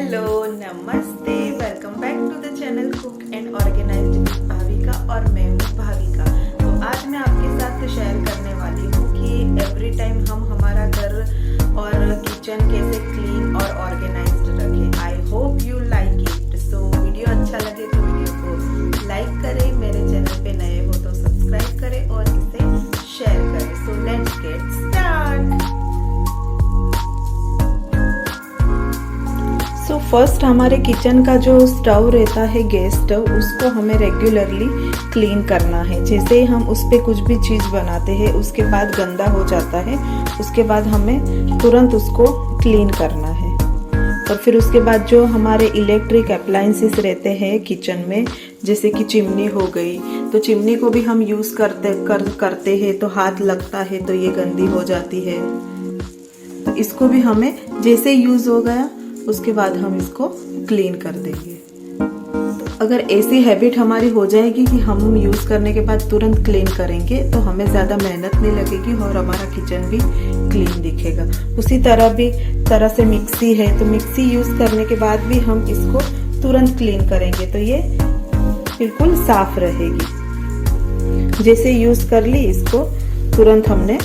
Hello नमस्ते, welcome back to the channel cook and organized with Bhavika और मैं हूँ भाविका। तो आज मैं आपके साथ शेयर करने वाली हूँ कि एवरी टाइम हम हमारा घर और किचन कैसे क्लीन और ऑर्गेनाइज्ड रखें। I hope you like it. So video अच्छा लगे तो वीडियो को लाइक करें, मेरे चैनल पे नए हो तो सब्सक्राइब करें और इसे शेयर करें। So let's get start. तो फर्स्ट हमारे किचन का जो स्टव रहता है, गैस स्टव, उसको हमें रेगुलरली क्लीन करना है। जैसे हम उस पर कुछ भी चीज़ बनाते हैं उसके बाद गंदा हो जाता है, उसके बाद हमें तुरंत उसको क्लीन करना है। और फिर उसके बाद जो हमारे इलेक्ट्रिक अप्लायंसेस रहते हैं किचन में, जैसे कि चिमनी हो गई, तो चिमनी को भी हम यूज़ करते हैं तो हाथ लगता है तो ये गंदी हो जाती है। तो इसको भी हमें जैसे यूज़ हो गया उसके बाद हम इसको क्लीन कर देंगे। तो अगर ऐसी हैबिट हमारी हो जाएगी कि हम यूज़ करने के बाद तुरंत क्लीन करेंगे तो हमें ज़्यादा मेहनत नहीं लगेगी और हमारा किचन भी क्लीन दिखेगा। उसी तरह से मिक्सी है, तो मिक्सी यूज़ करने के बाद भी हम इसको तुरंत क्लीन करेंगे तो ये बिल्कुल साफ रहेगी। जैसे यूज़ कर ली, इसको तुरंत हमने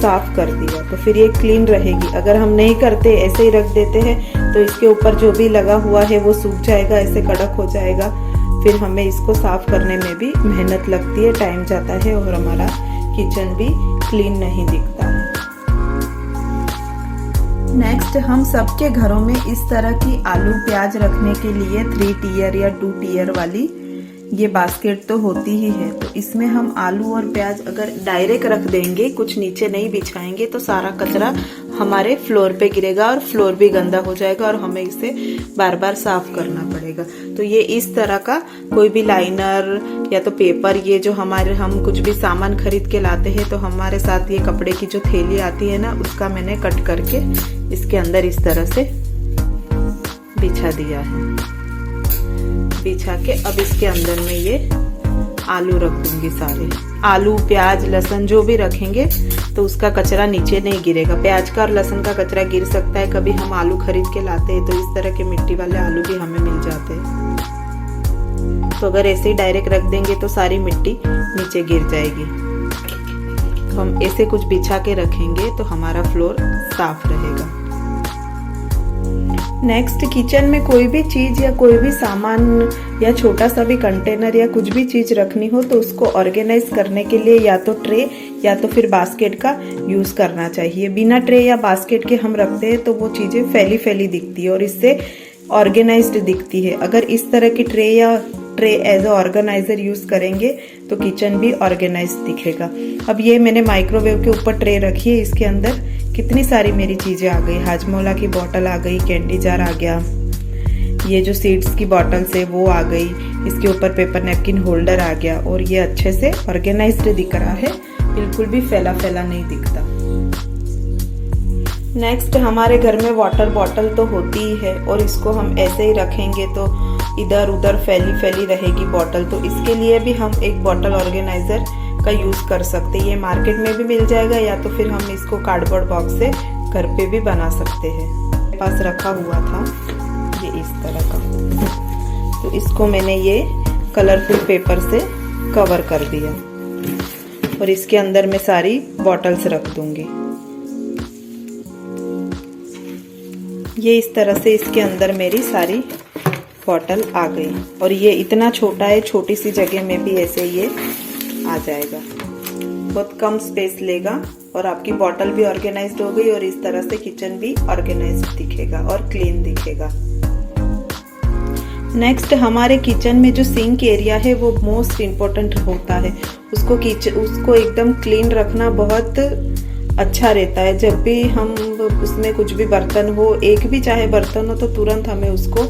साफ कर दिया तो फिर ये क्लीन रहेगी। अगर हम नहीं करते, ऐसे ही रख देते हैं तो इसके ऊपर जो भी लगा हुआ है वो सूख जाएगा, ऐसे कड़क हो जाएगा। फिर हमें इसको साफ करने में भी मेहनत लगती है, टाइम जाता है और हमारा किचन भी क्लीन नहीं दिखता है। नेक्स्ट, हम सबके घरों में इस तरह की आलू प्याज रखने के लिए 3 टियर या 2 टियर वाली ये बास्केट तो होती ही है। तो इसमें हम आलू और प्याज अगर डायरेक्ट रख देंगे, कुछ नीचे नहीं बिछाएंगे, तो सारा कचरा हमारे फ्लोर पे गिरेगा और फ्लोर भी गंदा हो जाएगा और हमें इसे बार बार साफ करना पड़ेगा। तो ये इस तरह का कोई भी लाइनर या तो पेपर, ये जो हम कुछ भी सामान खरीद के लाते हैं तो हमारे साथ ये कपड़े की जो थैली आती है ना, उसका मैंने कट करके इसके अंदर इस तरह से बिछा दिया है। बिछा के अब इसके अंदर में ये आलू रख दूंगी। सारे आलू प्याज लहसुन जो भी रखेंगे तो उसका कचरा नीचे नहीं गिरेगा। प्याज का और लहसुन का कचरा गिर सकता है, कभी हम आलू खरीद के लाते हैं तो इस तरह के मिट्टी वाले आलू भी हमें मिल जाते हैं। तो अगर ऐसे ही डायरेक्ट रख देंगे तो सारी मिट्टी नीचे गिर जाएगी। तो हम ऐसे कुछ बिछा के रखेंगे तो हमारा फ्लोर साफ रहेगा। नेक्स्ट, किचन में कोई भी चीज या कोई भी सामान या छोटा सा भी कंटेनर या कुछ भी चीज रखनी हो तो उसको ऑर्गेनाइज करने के लिए या तो ट्रे या तो फिर बास्केट का यूज करना चाहिए। बिना ट्रे या बास्केट के हम रखते हैं तो वो चीजें फैली फैली दिखती है और इससे ऑर्गेनाइज्ड दिखती है। अगर इस तरह की tray as a organizer use करेंगे तो किचन भी ऑर्गेनाइज दिखेगा। अब ये मैंने माइक्रोवेव के ऊपर ट्रे रखी है, इसके अंदर कितनी सारी मेरी चीजें आ गई। हाजमोला की बोतल आ गई, कैंडी जार आ गया, ये जो सीड्स की बॉटल्स है वो आ गई, इसके ऊपर पेपर नैपकिन होल्डर आ गया और ये अच्छे से ऑर्गेनाइज्ड दिख रहा है, बिल्कुल भी फैला फैला नहीं दिखता। नेक्स्ट, हमारे घर में वाटर बॉटल तो होती ही है और इसको हम ऐसे ही रखेंगे तो इधर उधर फैली फैली रहेगी बॉटल। तो इसके लिए भी हम एक बॉटल ऑर्गेनाइजर का यूज कर सकते हैं। ये मार्केट में भी मिल जाएगा या तो फिर हम इसको कार्डबोर्ड बॉक्स से घर पे भी बना सकते हैं। मेरे पास रखा हुआ था ये इस तरह का, तो इसको मैंने ये कलरफुल पेपर से कवर कर दिया और इसके अंदर मैं सारी बॉटल्स रख दूंगी। ये इस तरह से इसके अंदर मेरी सारी बॉटल आ गई और ये इतना छोटा है, छोटी सी जगह में भी ऐसे ये आ जाएगा। बहुत कम स्पेस लेगा और आपकी बॉटल भी ऑर्गेनाइज्ड हो गई और इस तरह से किचन भी ऑर्गेनाइज्ड दिखेगा और क्लीन दिखेगा। नेक्स्ट, हमारे किचन में जो सिंक एरिया है वो मोस्ट इम्पोर्टेंट होता है। उसको एकदम क्लीन रखना बहुत अच्छा रहता है। जब भी हम उसमें कुछ भी बर्तन हो, एक भी चाहे बर्तन हो, तो तुरंत हमें उसको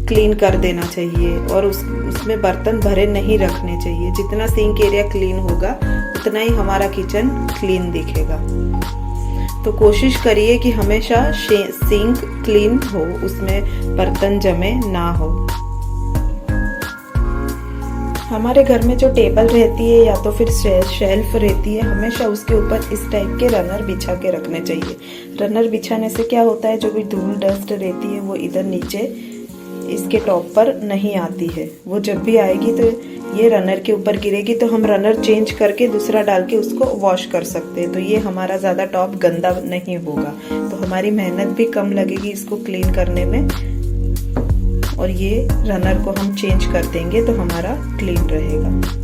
क्लीन कर देना चाहिए और उसमें बर्तन भरे नहीं रखने चाहिए। जितना सिंक एरिया क्लीन होगा उतना ही हमारा किचन क्लीन दिखेगा। तो कोशिश करिए कि हमेशा सिंक क्लीन हो, उसमें बर्तन जमे ना हो। हमारे घर में जो टेबल रहती है या तो फिर शेल्फ रहती है, हमेशा उसके ऊपर इस टाइप के रनर बिछा के रखने चाहिए। रनर बिछाने से क्या होता है, जो भी धूल डस्ट रहती है वो इधर नीचे इसके टॉप पर नहीं आती है। वो जब भी आएगी तो ये रनर के ऊपर गिरेगी, तो हम रनर चेंज करके दूसरा डाल के उसको वॉश कर सकते हैं। तो ये हमारा ज़्यादा टॉप गंदा नहीं होगा, तो हमारी मेहनत भी कम लगेगी इसको क्लीन करने में। और ये रनर को हम चेंज कर देंगे तो हमारा क्लीन रहेगा।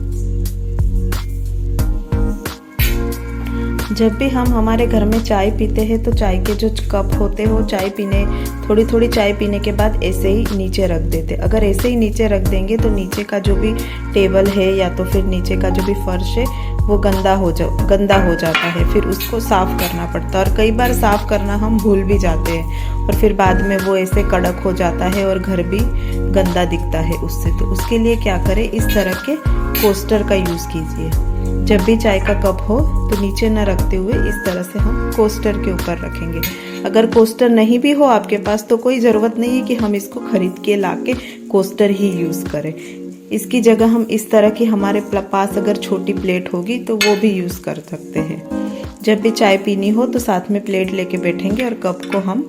जब भी हम हमारे घर में चाय पीते हैं तो चाय के जो कप होते हैं वो चाय पीने थोड़ी थोड़ी चाय पीने के बाद ऐसे ही नीचे रख देते। अगर ऐसे ही नीचे रख देंगे तो नीचे का जो भी टेबल है या तो फिर नीचे का जो भी फर्श है वो गंदा हो जाता है। फिर उसको साफ़ करना पड़ता है और कई बार साफ़ करना हम भूल भी जाते हैं और फिर बाद में वो ऐसे कड़क हो जाता है और घर भी गंदा दिखता है उससे। तो उसके लिए क्या करें, इस तरह के कोस्टर का यूज़ कीजिए। जब भी चाय का कप हो तो नीचे न रखते हुए इस तरह से हम कोस्टर के ऊपर रखेंगे। अगर कोस्टर नहीं भी हो आपके पास तो कोई ज़रूरत नहीं है कि हम इसको खरीद के लाके कोस्टर ही यूज़ करें। इसकी जगह हम इस तरह की हमारे पास अगर छोटी प्लेट होगी तो वो भी यूज़ कर सकते हैं। जब भी चाय पीनी हो तो साथ में प्लेट लेके बैठेंगे और कप को हम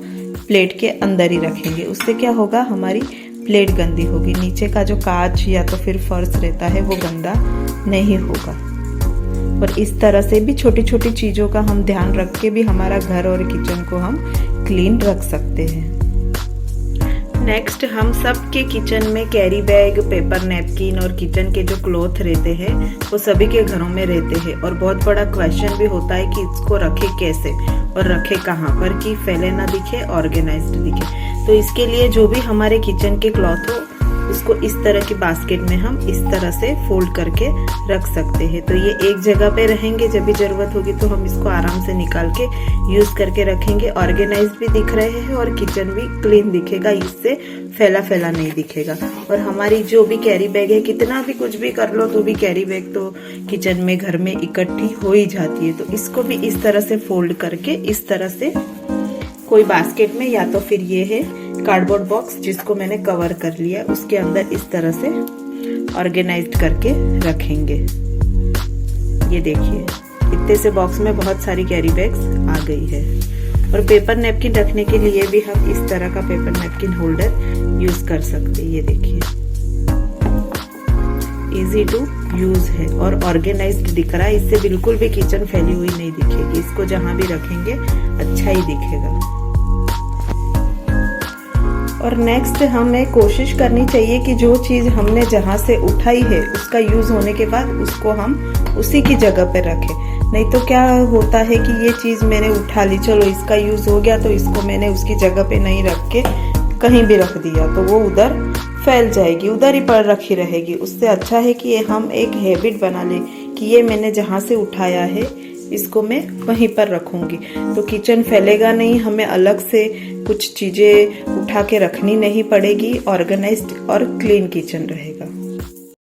प्लेट के अंदर ही रखेंगे। उससे क्या होगा, हमारी प्लेट गंदी होगी, नीचे का जो कांच या तो फिर फर्श रहता है वो गंदा नहीं होगा। और इस तरह से भी छोटी छोटी चीज़ों का हम ध्यान रख के भी हमारा घर और किचन को हम क्लीन रख सकते हैं। नेक्स्ट, हम सबके किचन में कैरी बैग, पेपर नैपकिन और किचन के जो क्लॉथ रहते हैं वो सभी के घरों में रहते हैं और बहुत बड़ा क्वेश्चन भी होता है कि इसको रखे कैसे और रखे कहाँ पर कि फैले ना दिखे, ऑर्गेनाइज्ड दिखे। तो इसके लिए जो भी हमारे किचन के क्लॉथ हो उसको इस तरह की बास्केट में हम इस तरह से फोल्ड करके रख सकते हैं। तो ये एक जगह पे रहेंगे, जब भी ज़रूरत होगी तो हम इसको आराम से निकाल के यूज़ करके रखेंगे। ऑर्गेनाइज्ड भी दिख रहे हैं और किचन भी क्लीन दिखेगा, इससे फैला फैला नहीं दिखेगा। और हमारी जो भी कैरी बैग है, कितना भी कुछ भी कर लो तो भी कैरी बैग तो किचन में घर में इकट्ठी हो ही जाती है। तो इसको भी इस तरह से फोल्ड करके इस तरह से कोई बास्केट में या तो फिर ये है कार्डबोर्ड बॉक्स जिसको मैंने कवर कर लिया, उसके अंदर इस तरह से ऑर्गेनाइज्ड करके रखेंगे। ये देखिए, इतने से बॉक्स में बहुत सारी कैरी बैग्स आ गई है। और पेपर नैपकिन रखने के लिए भी हम इस तरह का पेपर नैपकिन होल्डर यूज कर सकते हैं। ये देखिए, इजी टू यूज है और ऑर्गेनाइज्ड दिख रहा है, इससे बिल्कुल भी किचन फैली हुई नहीं दिखेगी। इसको जहां भी रखेंगे अच्छा ही दिखेगा। और नेक्स्ट, हमें कोशिश करनी चाहिए कि जो चीज़ हमने जहाँ से उठाई है उसका यूज़ होने के बाद उसको हम उसी की जगह पे रखें। नहीं तो क्या होता है कि ये चीज़ मैंने उठा ली, चलो इसका यूज़ हो गया तो इसको मैंने उसकी जगह पे नहीं रख के कहीं भी रख दिया तो वो उधर फैल जाएगी, उधर ही पड़ रखी रहेगी। उससे अच्छा है कि हम एक हैबिट बना लें कि ये मैंने जहाँ से उठाया है इसको मैं वहीं पर रखूंगी, तो किचन फैलेगा नहीं, हमें अलग से कुछ चीज़ें उठा के रखनी नहीं पड़ेगी, ऑर्गेनाइज्ड और क्लीन किचन रहेगा।